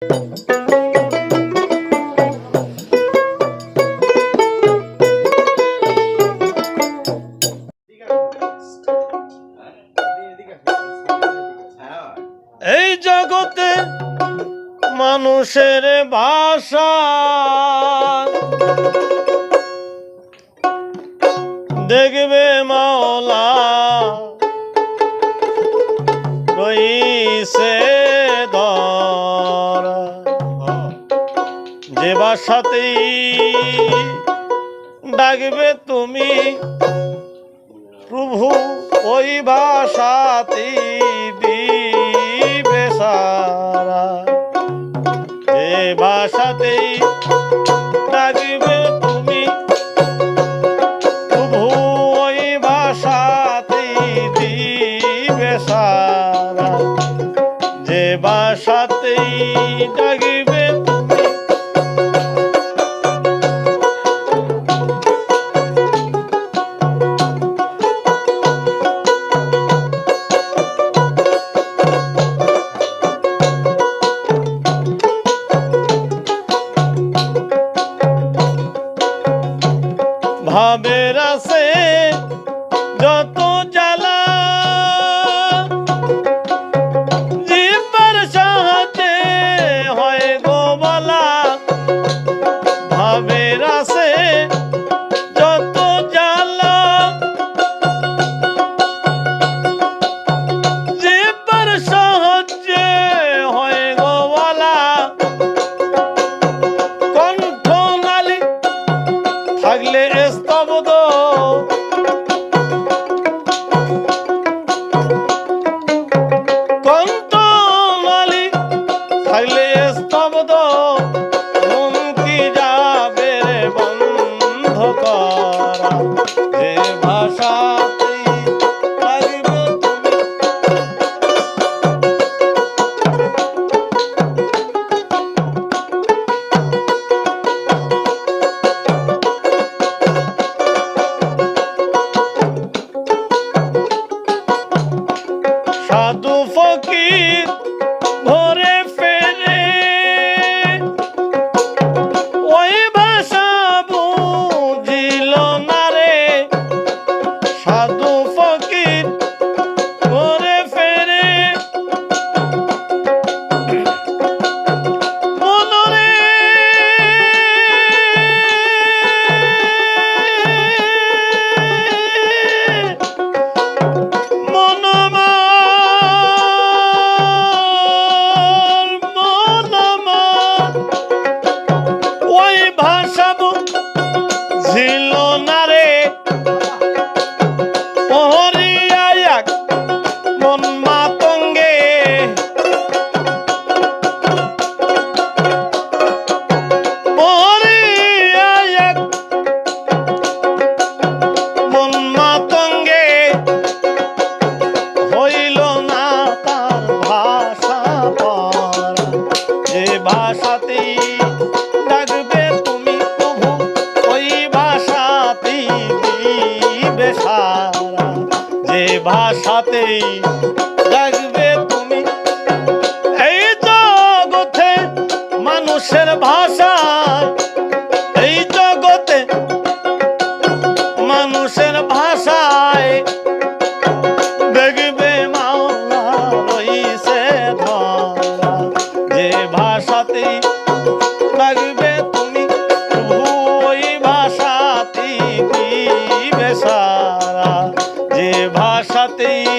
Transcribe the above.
এই জগতে মানুষের ভাষা দেখবে মাওলা রইছে ধরা, যে ভাষাতেই ডাকবে তুমি প্রভু ওই ভাষাতেই দিবে সারা, যে ভাষাতেই ডাকবে তুমি প্রভু ওই ভাষাতেই দিবে সারা, যে ভাষাতেই ডাকবে ভাবের আছে যত জ্বালা, জিহ্বার সাহায্যে হয় গো বলা, ভাবের আছে যত জ্বালা, জিহ্বার সাহায্যে হয় গো বলা, কণ্ঠনালী থাকলে স্তব্ধ, কণ্ঠনালী থাকলে স্তব্ধ, মন কি যাবে রে বন্ধ করা, যে ভাষাতেই ডাকবে তুমি সাধু ফকির ঘরে ফেরে ওই ভাষা বুঝিল না রে, সাধু ফকির ঘরে ফেরে মনরে ছিল না রে, পহরিয়া এক মন মাতঙ্গে, পহরিয়া এক মন মাতঙ্গে, হইল না তার ভাষা পড়া, যে ভাষাতেই ডাকবে তুমি প্রভু ওই ভাষাতেই দিবে সারা, যে ভাষাতেই ডাকবে তুমি। এই জগতে মানুষের ভাষা, এই জগতে মানুষের ভাষায় দেখবে মাওলা রইছে ধরা, যে ভাষাতেই ডাকবে তুমি প্রভু ওই ভাষাতেই দিবে সারা, যে ভাষাতেই